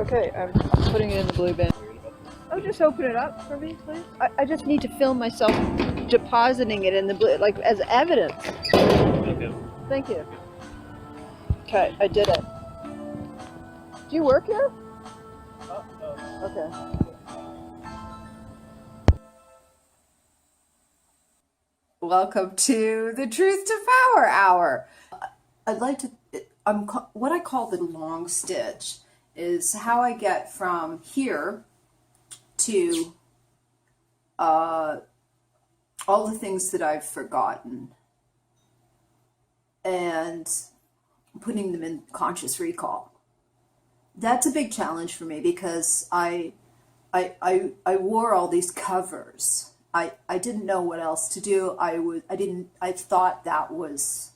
Okay, I'm putting it in the blue bin. Oh, just open it up for me, please. I just need to film myself depositing it in the blue, like as evidence. Okay. Thank you. Okay, I did it. Do you work here? Oh, no. Okay. Welcome to the Truth to Power Hour. I'd like to, what I call the long stitch is how I get from here to all the things that I've forgotten and putting them in conscious recall. That's a big challenge for me because I wore all these covers. I didn't know what else to do. I thought that was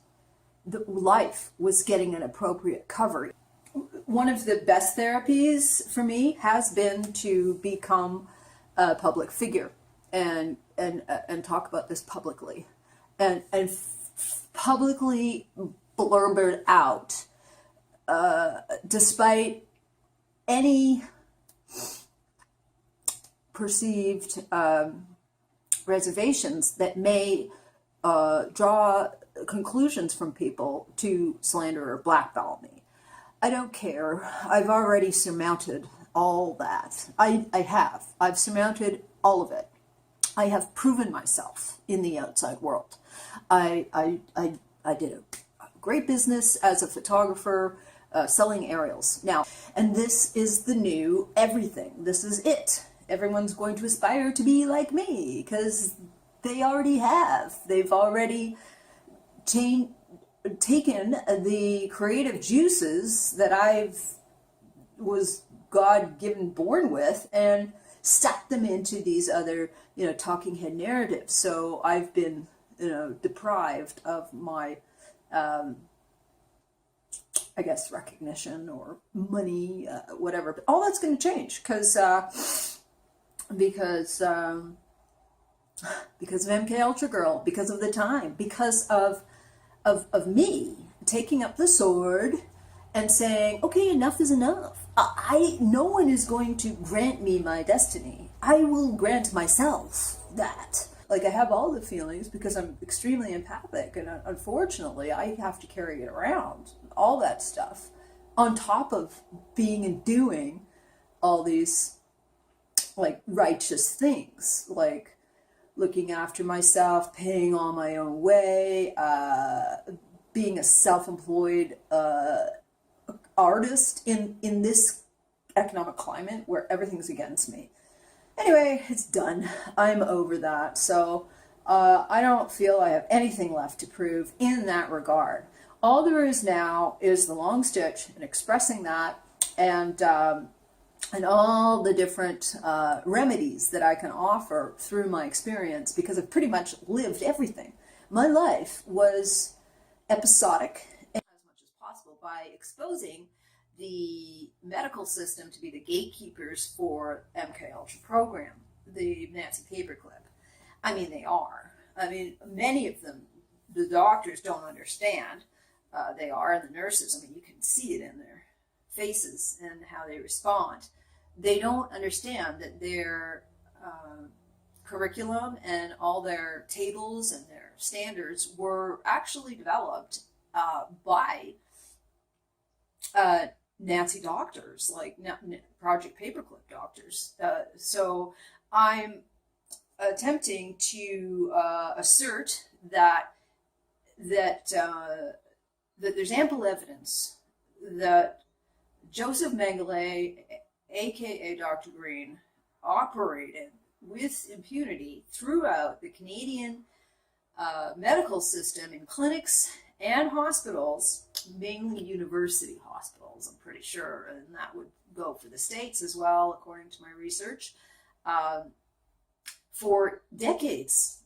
life was getting an appropriate cover. One of the best therapies for me has been to become a public figure and talk about this publicly and publicly blurb it out, despite any perceived reservations that may draw conclusions from people to slander or blackball me. I don't care. I've already surmounted all that. I've surmounted all of it. I have proven myself in the outside world. I did a great business as a photographer, selling aerials. Now, and this is the new everything. This is it. Everyone's going to aspire to be like me because they already have. They've already taken the creative juices that was God-given born with and stuck them into these other, talking head narratives. So I've been, deprived of my, I guess, recognition or money, whatever. But all that's going to change because of MKULTRA girl, because of the time, because of me taking up the sword and saying, okay, enough is enough. No one is going to grant me my destiny. I will grant myself that. Like, I have all the feelings because I'm extremely empathic, and unfortunately I have to carry it around, all that stuff, on top of being and doing all these like righteous things, like looking after myself, paying all my own way, being a self-employed artist in this economic climate where everything's against me. Anyway, it's done. I'm over that. So I don't feel I have anything left to prove in that regard. All there is now is the long stitch and expressing that and all the different remedies that I can offer through my experience, because I've pretty much lived everything. My life was episodic as much as possible by exposing the medical system to be the gatekeepers for MKULTRA program, the Nancy Paperclip. I mean, they are. I mean, many of them, the doctors don't understand. They are, and the nurses, I mean, you can see it in their faces and how they respond. They don't understand that their curriculum and all their tables and their standards were actually developed by Nancy doctors, like Project Paperclip doctors. So I'm attempting to assert that there's ample evidence that Joseph Mengele, aka Dr. Green, operated with impunity throughout the Canadian medical system in clinics and hospitals, mainly university hospitals, I'm pretty sure, and that would go for the States as well, according to my research, for decades.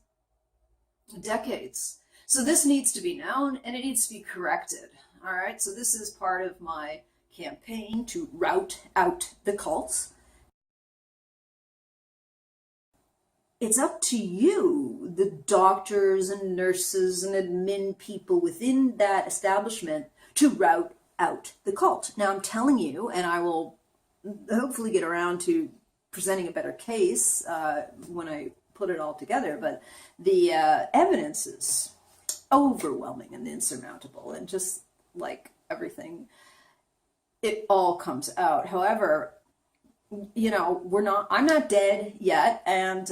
So this needs to be known and it needs to be corrected. All right, so this is part of my campaign to rout out the cults. It's up to you, the doctors and nurses and admin people within that establishment, to rout out the cult. Now I'm telling you, and I will hopefully get around to presenting a better case when I put it all together. But the evidence is overwhelming and insurmountable, and just like everything, it all comes out. However, I'm not dead yet, and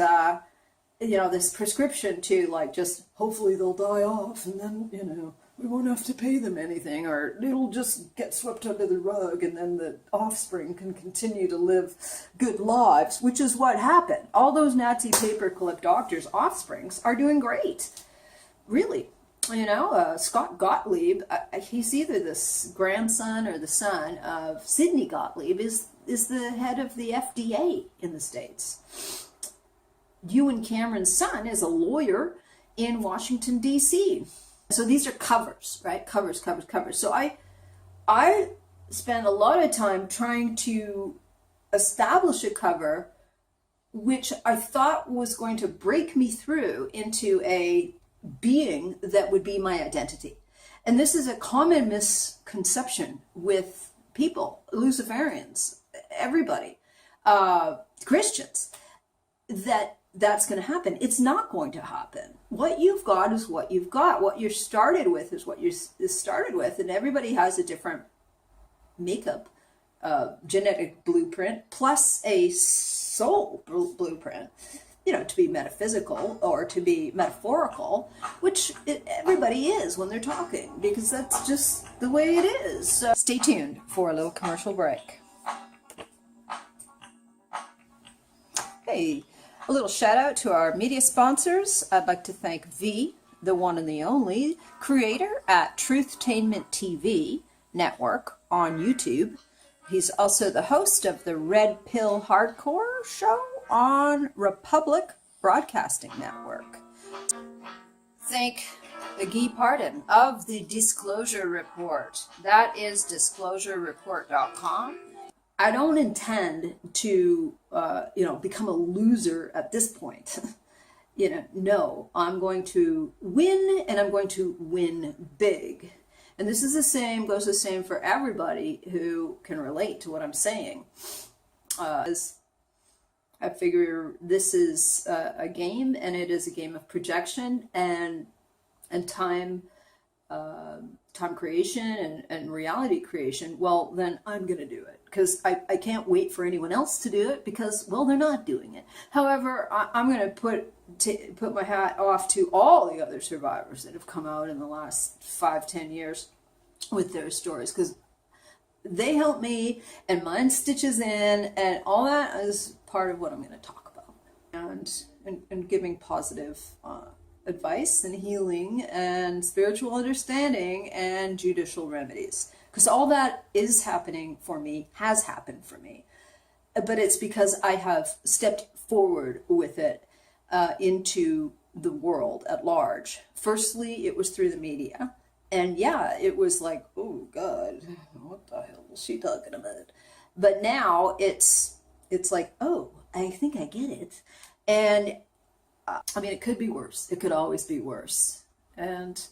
this prescription to like just hopefully they'll die off, and then we won't have to pay them anything, or it'll just get swept under the rug, and then the offspring can continue to live good lives, which is what happened. All those Nazi paperclip doctors' offsprings are doing great, really. Scott Gottlieb, he's either the grandson or the son of Sidney Gottlieb, is the head of the FDA in the States. Ewan Cameron's son is a lawyer in Washington, D.C. So these are covers, right? Covers. So I spend a lot of time trying to establish a cover which I thought was going to break me through into a being that would be my identity. And this is a common misconception with people, Luciferians, everybody, Christians, that's going to happen. It's not going to happen. What you've got is what you've got. What you're started with is what you're started with, and everybody has a different makeup, genetic blueprint, plus a soul blueprint, to be metaphysical or to be metaphorical, which everybody is when they're talking, because that's just the way it is. So stay tuned for a little commercial break. Hey, a little shout out to our media sponsors. I'd like to thank V, the one and the only, creator at Truthtainment TV network on YouTube. He's also the host of the Red Pill Hardcore show on Republic Broadcasting Network. Thank Guy Pardon of the Disclosure Report. That is disclosurereport.com. I don't intend to, become a loser at this point. No, I'm going to win, and I'm going to win big. And this is goes the same for everybody who can relate to what I'm saying. I figure this is a game, and it is a game of projection and time creation and reality creation. Well, then I'm going to do it, because I can't wait for anyone else to do it, because, well, they're not doing it. However, I'm going to put my hat off to all the other survivors that have come out in the last 5-10 years with their stories, because they help me, and mine stitches in, and all that is part of what I'm going to talk about, and giving positive advice and healing and spiritual understanding and judicial remedies, because all that is happening for me, has happened for me, but it's because I have stepped forward with it into the world at large. Firstly, it was through the media, and yeah, it was like, oh God, what the hell is she talking about? But now it's like, oh, I think I get it. And it could be worse. It could always be worse. And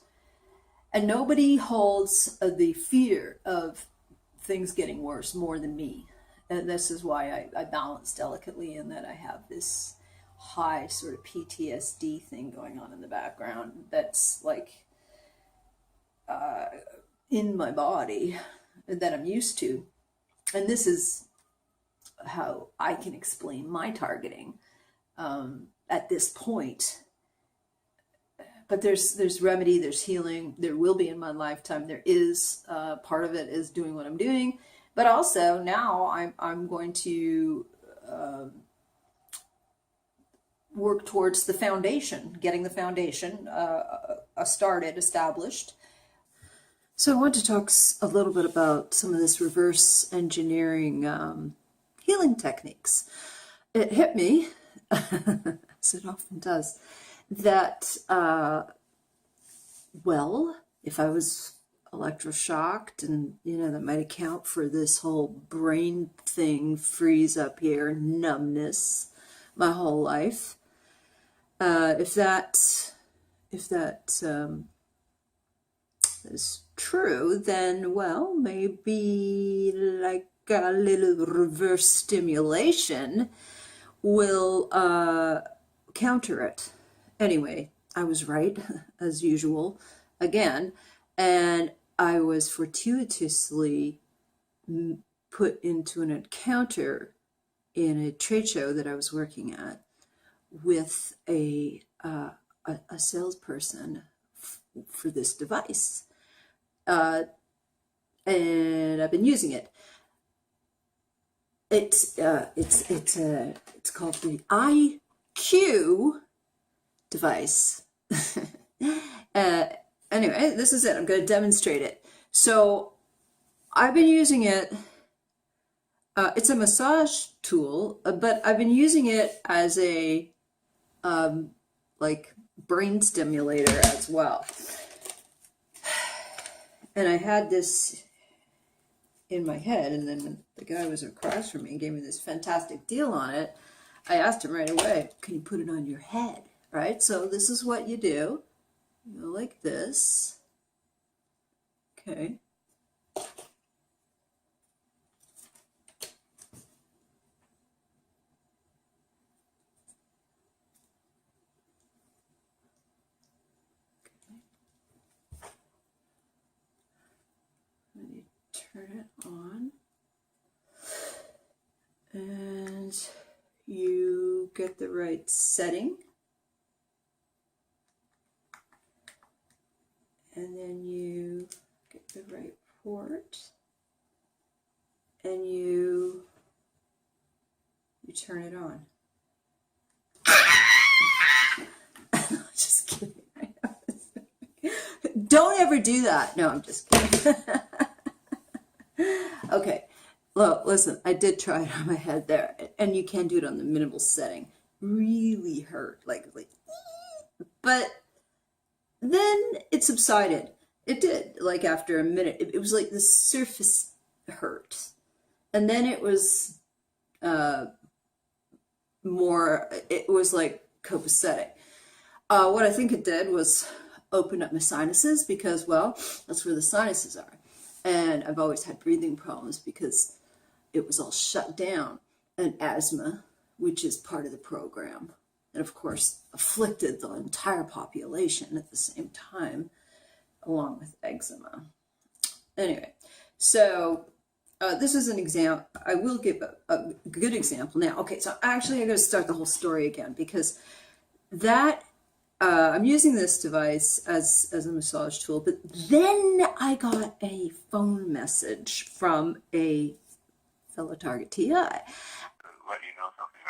nobody holds the fear of things getting worse more than me. And this is why I balance delicately, in that I have this high sort of PTSD thing going on in the background that's like in my body that I'm used to. And this is how I can explain my targeting at this point. But there's remedy, there's healing, there will be in my lifetime. There is part of it is doing what I'm doing, but also now I'm going to work towards the foundation, getting the foundation established. So I want to talk a little bit about some of this reverse engineering healing techniques. It hit me, as it often does, that, if I was electroshocked, and, that might account for this whole brain thing, freeze up here, numbness, my whole life. If that is true, then, maybe like a little reverse stimulation will counter it. Anyway, I was right, as usual, again, and I was fortuitously put into an encounter in a trade show that I was working at with a salesperson for this device, and I've been using it. It's called the IQ device. Anyway, this is it. I'm going to demonstrate it. So I've been using it. It's a massage tool, but I've been using it as a like brain stimulator as well. And I had this in my head, and then when the guy was across from me and gave me this fantastic deal on it, I asked him right away, can you put it on your head? Right? So this is what you do. You go like this. Okay. Turn it on, and you get the right setting, and then you get the right port, and you turn it on. Just kidding. Don't ever do that. No, I'm just kidding. Okay, well, listen, I did try it on my head there, and you can do it on the minimal setting. Really hurt, like, but then it subsided. It did, like after a minute. It was like the surface hurt, and then it was more. It was like copacetic. What I think it did was open up my sinuses, because, well, that's where the sinuses are. And I've always had breathing problems because it was all shut down. And asthma, which is part of the program, and of course afflicted the entire population at the same time, along with eczema. Anyway, so this is an example. I will give a good example now. Okay, so actually I'm going to start the whole story again, because that I'm using this device as a massage tool, but then I got a phone message from a fellow target TI. Let you know something.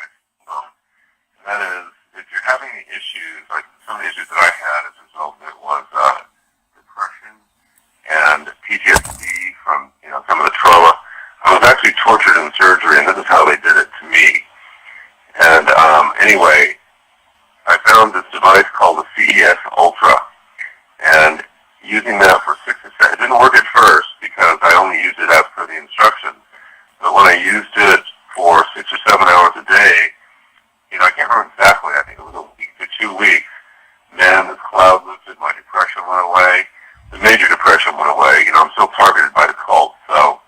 That is, if you're having any issues, like some of the issues that I had as a result of it was depression and PTSD from some of the trauma. I was actually tortured in surgery, and this is how they did it to me. And anyway, I found this device called the CES Ultra, and using that for 6 to 7, it didn't work at first because I only used it as per the instructions. But when I used it for 6 or 7 hours a day, I can't remember exactly, I think it was a week to 2 weeks, man, this cloud lifted, my depression went away, the major depression went away. I'm still targeted by the cult, so,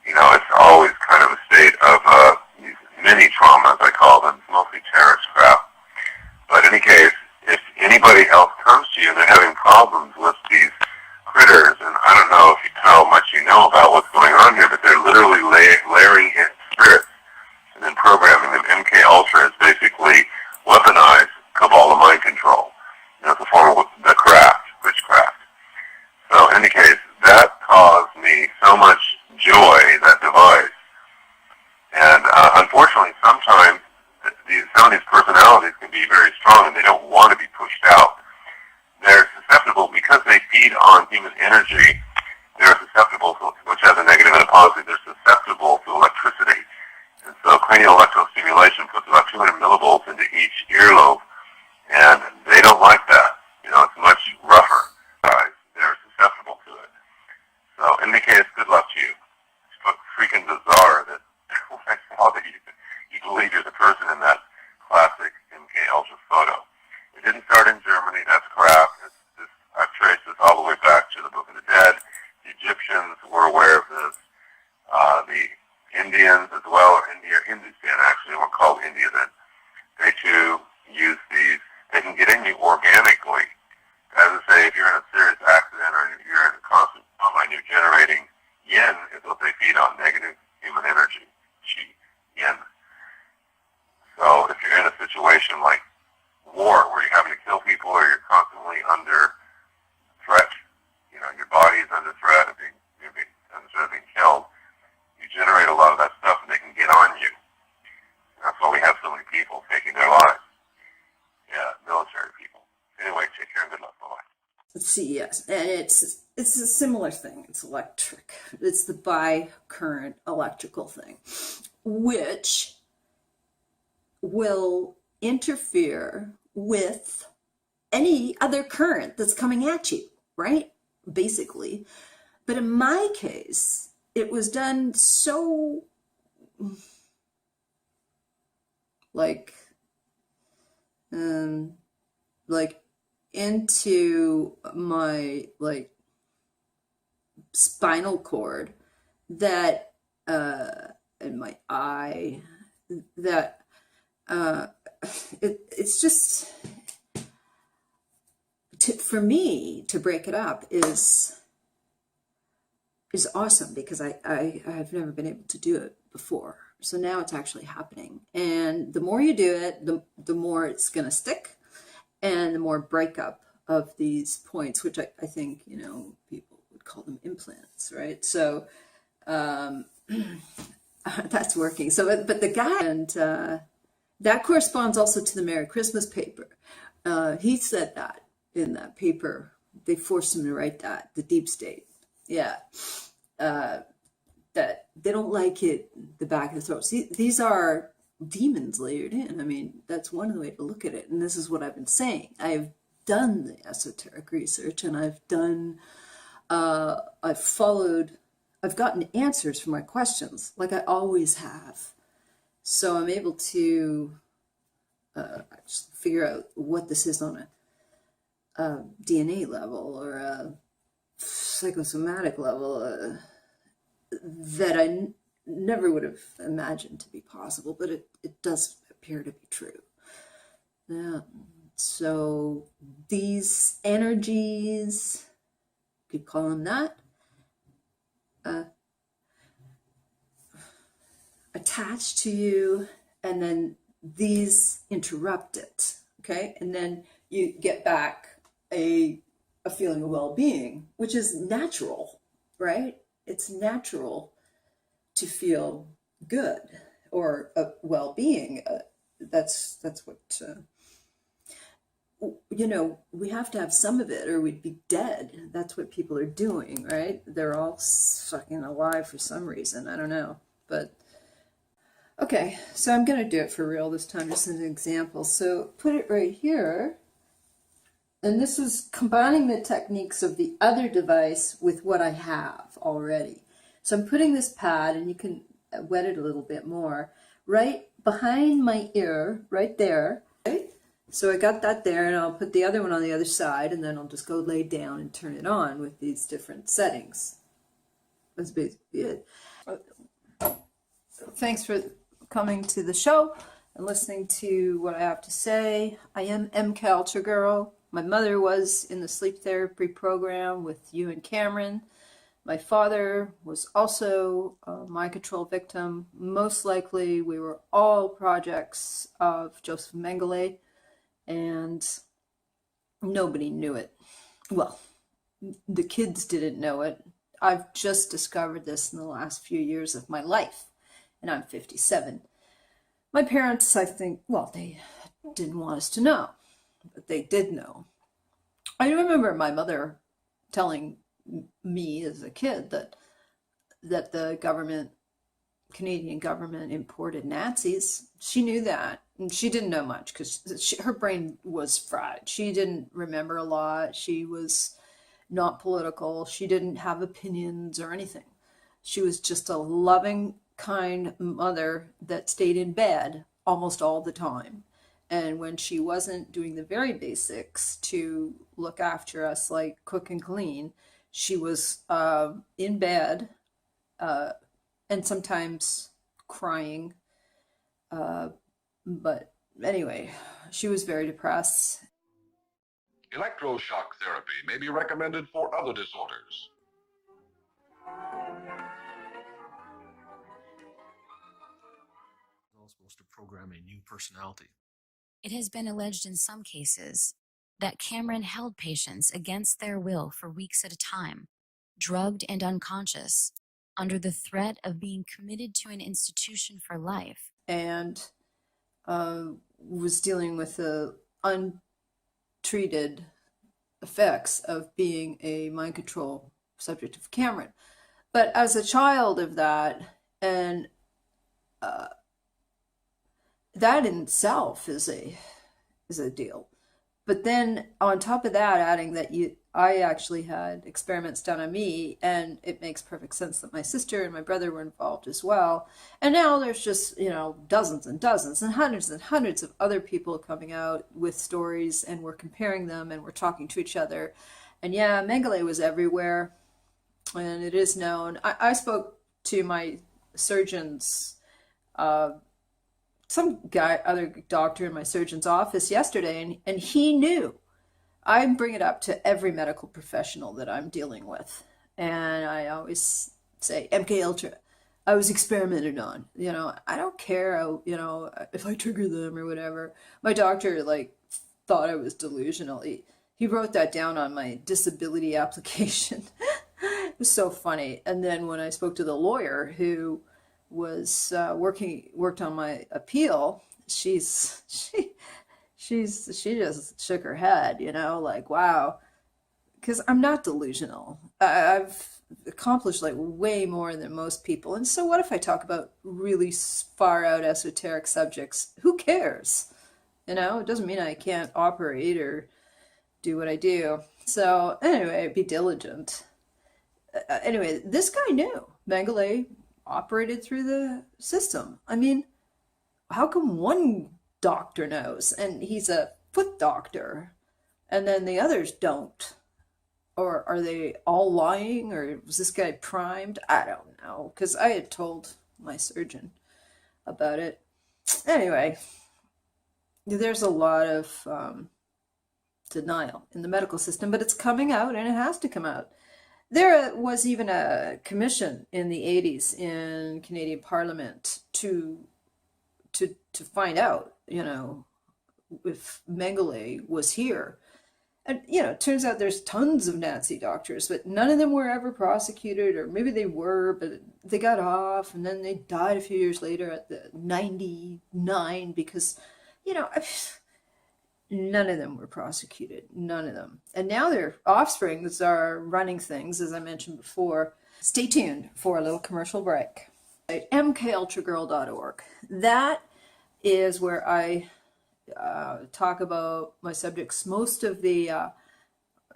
it's always kind of a state of these mini traumas, I call them, mostly terrorist crap. But in any case, if anybody else comes to you and they're having problems with these critters, and I don't know how much you know about what's going on here, but they're literally layering in spirits and then programming them. MKULTRA is basically weaponized Kabbalah mind control. It's a form of the craft, witchcraft. So in any case, that caused me so much joy, that device. And unfortunately, sometimes some of these personalities can be very strong, and they don't want to be pushed out. They're susceptible, because they feed on human energy, they're susceptible, which has a negative and a positive, they're susceptible to electricity. And so cranial electrostimulation puts about 200 millivolts into each earlobe, and they don't like that. It's much rougher. They're susceptible to it. So in any case, good luck to you. It's freaking bizarre that when I saw that you believe you're the person in that classic MKUltra photo. It didn't start in Germany, that's crap. I've traced this all the way back to the Book of the Dead. The Egyptians were aware of this. Indians as well, or Hindustan actually, we're called India then. They too use these. They can get in you organically. As I say, if you're in a serious accident or if you're in a constant coma and you're generating yin, is what they feed on, negative human energy, chi, yin. So if you're in a situation like war, where you're having to kill people or you're constantly under threat, you know, your body is under threat of being killed, you generate a lot of that stuff and they can get on you. That's why we have so many people taking their lives. Yeah, military people. Anyway, take care and good luck. Bye-bye. Let's see, yes, and it's a similar thing. It's electric. It's the bi-current electrical thing, which will interfere with any other current that's coming at you, right? Basically. But in my case, it was done so like into my spinal cord that in my eye that it's just for me to break it up is awesome, because I've never been able to do it before. So now it's actually happening. And the more you do it, the more it's going to stick, and the more breakup of these points, which I think, you know, people would call them implants, right? So that's working. So, but the guy, and that corresponds also to the Merry Christmas paper. He said that in that paper. They forced him to write that, the deep state. Yeah. That they don't like it, the back of the throat. See, these are demons layered in. I mean, that's one way to look at it. And this is what I've been saying. I've done the esoteric research, and I've gotten answers for my questions, like I always have. So I'm able to figure out what this is on a DNA level or a psychosomatic level that I never would have imagined to be possible, but it does appear to be true. Yeah. So these energies, you could call them that, attached to you, and then these interrupt it, okay? And then you get back a feeling of well-being, which is natural, right? It's natural to feel good or well-being. That's what, you know, we have to have some of it or we'd be dead. That's what people are doing, right? They're all fucking alive for some reason. I don't know, but okay. So I'm going to do it for real this time, just as an example. So put it right here. And this is combining the techniques of the other device with what I have already. So I'm putting this pad, and you can wet it a little bit more, right behind my ear, right there. Okay? So I got that there, and I'll put the other one on the other side, and then I'll just go lay down and turn it on with these different settings. That's basically it. Thanks for coming to the show and listening to what I have to say. I am MKULTRA girl. My mother was in the sleep therapy program with you and Cameron. My father was also a mind control victim. Most likely, we were all projects of Joseph Mengele, and nobody knew it. Well, the kids didn't know it. I've just discovered this in the last few years of my life, and I'm 57. My parents, I think, well, they didn't want us to know, but they did know. I remember my mother telling me as a kid that the government, Canadian government, imported Nazis. She knew that, and she didn't know much because her brain was fried. She didn't remember a lot. She was not political. She didn't have opinions or anything. She was just a loving, kind mother that stayed in bed almost all the time. And when she wasn't doing the very basics to look after us, like cook and clean, she was in bed and sometimes crying. But anyway, she was very depressed. Electroshock therapy may be recommended for other disorders. It's all supposed to program a new personality. It has been alleged in some cases that Cameron held patients against their will for weeks at a time, drugged and unconscious, under the threat of being committed to an institution for life. And was dealing with the untreated effects of being a mind control subject of Cameron. But as a child of that, and that in itself is a deal. But then on top of that, adding that I actually had experiments done on me, and it makes perfect sense that my sister and my brother were involved as well. And now there's just, dozens and dozens and hundreds of other people coming out with stories, and we're comparing them and we're talking to each other. And yeah, Mengele was everywhere, and it is known. I spoke to my surgeons, some other doctor in my surgeon's office yesterday, and he knew. I bring it up to every medical professional that I'm dealing with. And I always say, MKULTRA, I was experimented on. I don't care how, if I trigger them or whatever. My doctor, thought I was delusional. He wrote that down on my disability application. It was so funny. And then when I spoke to the lawyer who was worked on my appeal, she just shook her head, wow, because I'm not delusional. I've accomplished way more than most people. And so what if I talk about really far out esoteric subjects? Who cares? It doesn't mean I can't operate or do what I do. So anyway, be diligent. Anyway, this guy knew Mengele operated through the system. I mean, how come one doctor knows and he's a foot doctor and then the others don't? Or are they all lying, or was this guy primed? I don't know, because I had told my surgeon about it. Anyway, there's a lot of denial in the medical system, but it's coming out, and it has to come out. There was even a commission in the 80s in Canadian Parliament to find out, if Mengele was here. And, it turns out there's tons of Nazi doctors, but none of them were ever prosecuted, or maybe they were, but they got off, and then they died a few years later at the 99 because, none of them were prosecuted. None of them. And now their offsprings are running things, as I mentioned before. Stay tuned for a little commercial break. MKUltragirl.org. That is where I talk about my subjects. Most of the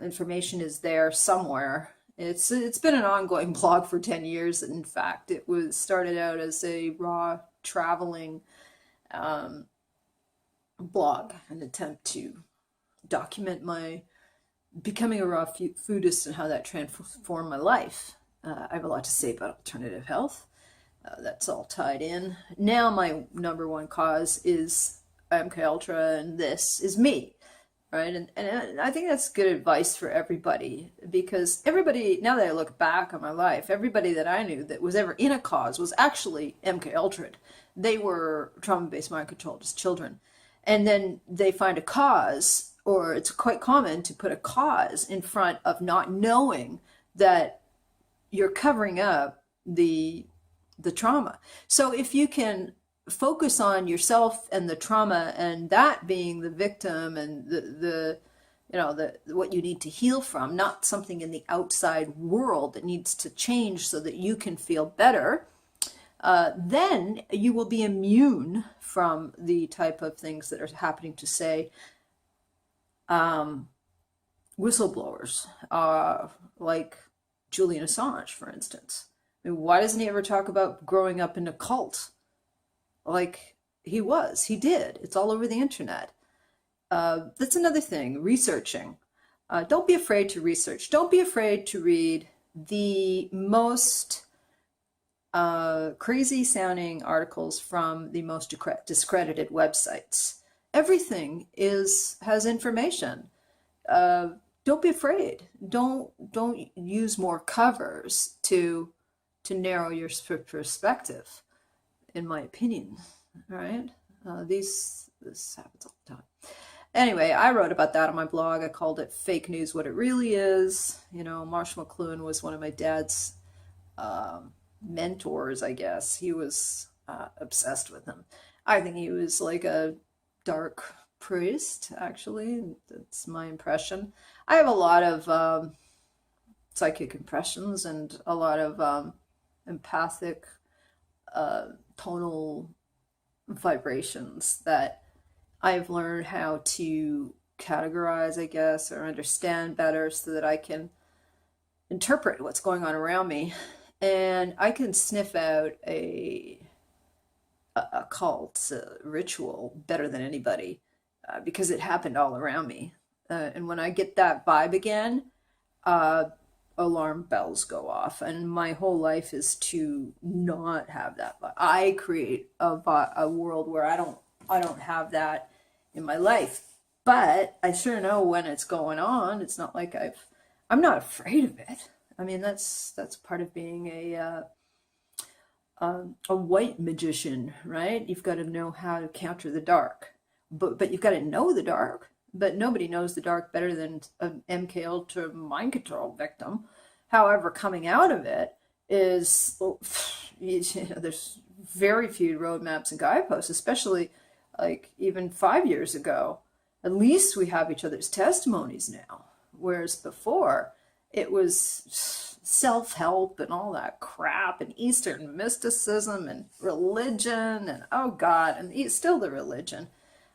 information is there somewhere. It's been an ongoing blog for 10 years. In fact, it was started out as a raw traveling blog, an attempt to document my becoming a raw foodist and how that transformed my life. I have a lot to say about alternative health. That's all tied in. Now my number one cause is MKUltra, and this is me, right? And I think that's good advice for everybody, because everybody, now that I look back on my life, everybody that I knew that was ever in a cause was actually MKUltra. They were trauma-based mind controlled as children. And then they find a cause, or it's quite common to put a cause in front of not knowing that you're covering up the trauma. So if you can focus on yourself and the trauma, and that being the victim and the what you need to heal from, not something in the outside world that needs to change so that you can feel better, then you will be immune from the type of things that are happening to, say, whistleblowers, like Julian Assange, for instance. I mean, why doesn't he ever talk about growing up in a cult? Like he did. It's all over the internet. That's another thing, researching. Don't be afraid to research. Don't be afraid to read the most crazy sounding articles from the most discredited websites. Everything has information. Don't be afraid. Don't use more covers to narrow your perspective, in my opinion. All right. This happens all the time. Anyway, I wrote about that on my blog. I called it Fake News What It Really Is. You know, Marshall McLuhan was one of my dad's mentors, I guess. He was obsessed with him. I think he was like a dark priest, actually. That's my impression. I have a lot of psychic impressions and a lot of empathic tonal vibrations that I've learned how to categorize, I guess, or understand better so that I can interpret what's going on around me. And I can sniff out a cult ritual better than anybody because it happened all around me. And when I get that vibe again, alarm bells go off. And my whole life is to not have that vibe. I create a world where I don't have that in my life. But I sure know when it's going on. It's not like I'm not afraid of it. I mean, that's part of being a white magician, right? You've got to know how to counter the dark, but you've got to know the dark. But nobody knows the dark better than an MKUltra mind control victim. However, coming out of it is, there's very few roadmaps and guideposts, especially like even 5 years ago. At least we have each other's testimonies now, whereas before it was self-help and all that crap and Eastern mysticism and religion and oh God, and still the religion.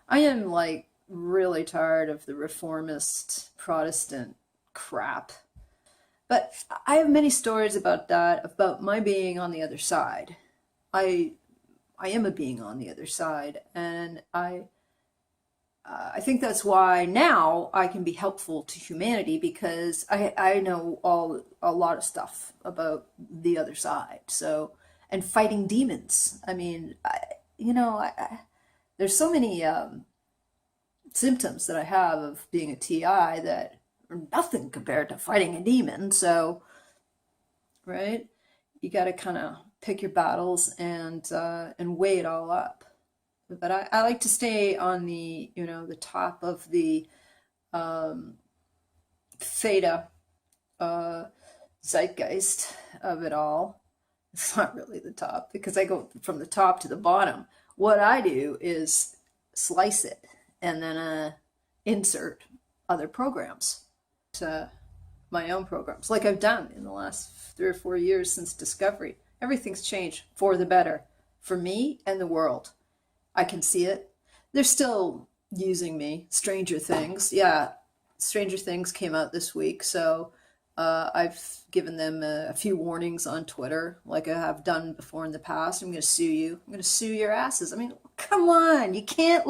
I am like really tired of the reformist Protestant crap. But I have many stories about that, about my being on the other side. I am a being on the other side, and I think that's why now I can be helpful to humanity, because I know a lot of stuff about the other side. So, and fighting demons. I mean, there's so many symptoms that I have of being a TI that are nothing compared to fighting a demon. So, right, you got to kind of pick your battles and weigh it all up. But I like to stay on the the top of the theta zeitgeist of it all. It's not really the top because I go from the top to the bottom. What I do is slice it and then insert other programs to my own programs, like I've done in the last 3 or 4 years since discovery. Everything's changed for the better for me and the world. I can see it. They're still using me. Stranger Things. Yeah, Stranger Things came out this week, so I've given them a few warnings on Twitter, like I have done before in the past. I'm going to sue you. I'm going to sue your asses. I mean, come on. You can't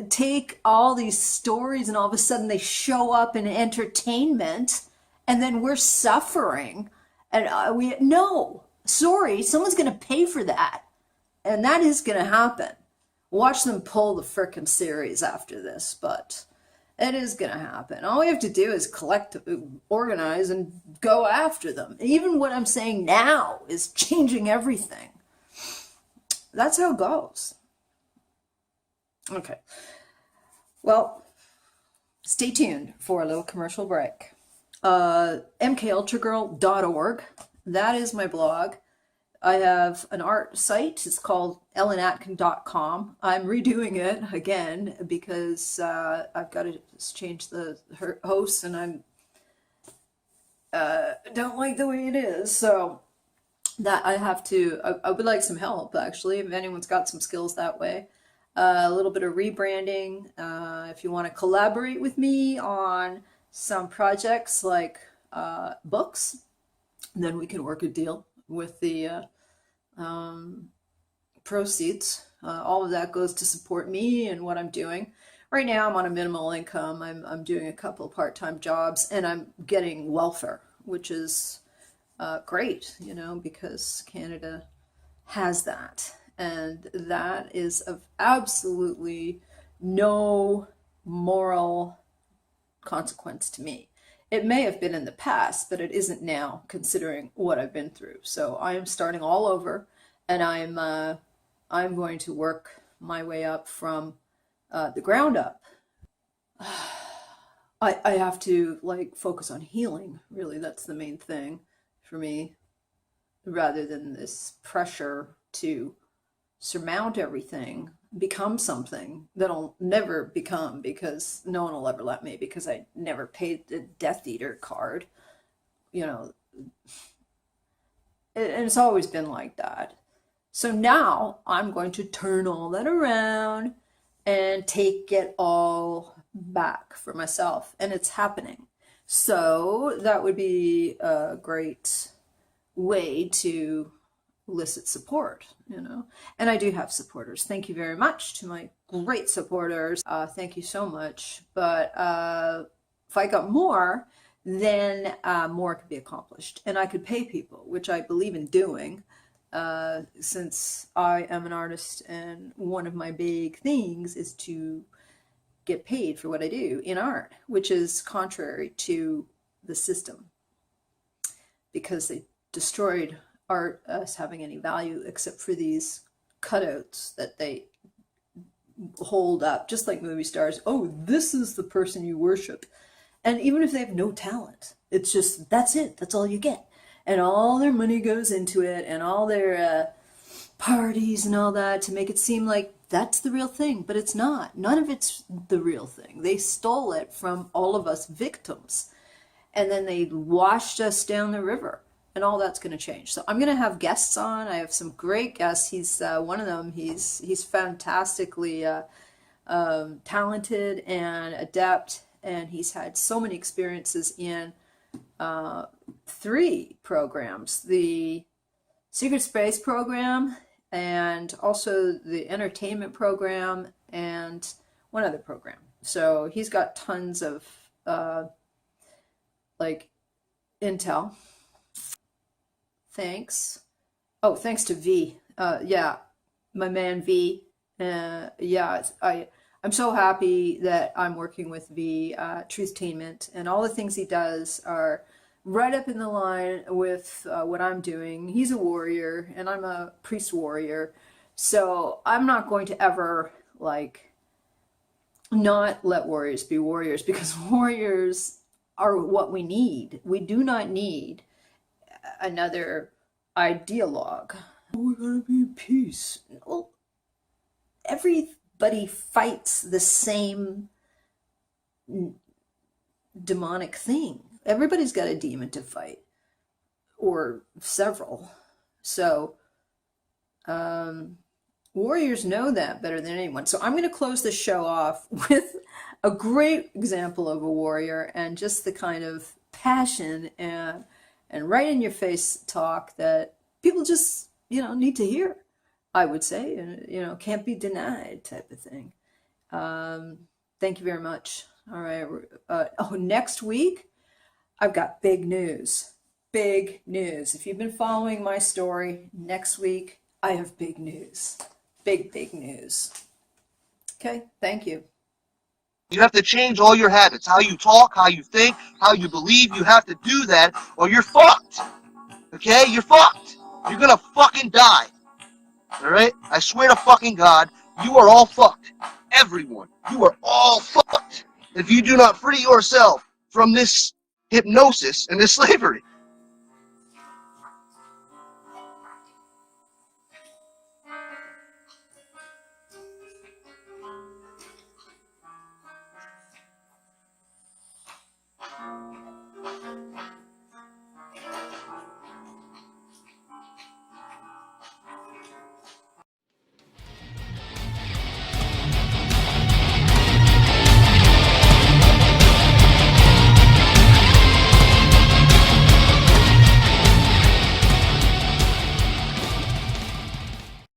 take all these stories and all of a sudden they show up in entertainment and then we're suffering. And no, sorry, someone's going to pay for that. And that is going to happen. Watch them pull the frickin' series after this, but it is going to happen. All we have to do is collect, organize, and go after them. Even what I'm saying now is changing everything. That's how it goes. Okay. Well, stay tuned for a little commercial break. MKUltragirl.org. That is my blog. I have an art site. It's called ellenatkin.com. I'm redoing it again because I've got to change the host, and I'm don't like the way it is. So that I have to. I would like some help, actually, if anyone's got some skills that way. A little bit of rebranding. If you want to collaborate with me on some projects like books, then we can work a deal with the proceeds. All of that goes to support me and what I'm doing. Right now I'm on a minimal income. I'm doing a couple part-time jobs and I'm getting welfare, which is great, you know, because Canada has that. And that is of absolutely no moral consequence to me. It may have been in the past, but it isn't now, considering what I've been through. So I am starting all over, and I'm going to work my way up from the ground up. I have to like focus on healing. Really, that's the main thing for me, rather than this pressure to surmount everything, become something that I'll never become, because no one will ever let me, because I never paid the Death Eater card, you know, and it's always been like that. So now I'm going to turn all that around and take it all back for myself, and it's happening. So that would be a great way to elicit support, you know. And I do have supporters. Thank you very much to my great supporters. Thank you so much. But if I got more, then more could be accomplished, and I could pay people, which I believe in doing, since I am an artist, and one of my big things is to get paid for what I do in art, which is contrary to the system, because they destroyed art as having any value except for these cutouts that they hold up, just like movie stars. Oh, this is the person you worship. And even if they have no talent, it's just, that's it, that's all you get. And all their money goes into it, and all their parties and all that, to make it seem like that's the real thing. But it's not. None of it's the real thing. They stole it from all of us victims, and then they washed us down the river. And all that's going to change. So I'm going to have guests on. I have some great guests. He's one of them. He's fantastically talented and adept, and he's had so many experiences in 3 programs: the Secret Space program, and also the entertainment program, and one other program. So he's got tons of like intel. Thanks. Oh, thanks to V. Yeah, my man V. Yeah, I'm so happy that I'm working with V, Truthtainment, and all the things he does are right up in the line with what I'm doing. He's a warrior, and I'm a priest warrior, so I'm not going to ever like not let warriors be warriors, because warriors are what we need. We do not need another ideologue. We're gonna be at peace. Well, everybody fights the same demonic thing. Everybody's got a demon to fight, or several. So warriors know that better than anyone. So I'm going to close the show off with a great example of a warrior, and just the kind of passion and right in your face talk that people just, you know, need to hear, I would say, and, you know, can't be denied type of thing. Thank you very much. All right. Next week, I've got big news. Big news. If you've been following my story, next week, I have big news. Big news. Okay. Thank you. You have to change all your habits, how you talk, how you think, how you believe. You have to do that, or you're fucked. Okay? You're fucked. You're gonna fucking die. Alright? I swear to fucking God, you are all fucked. Everyone. You are all fucked. If you do not free yourself from this hypnosis and this slavery.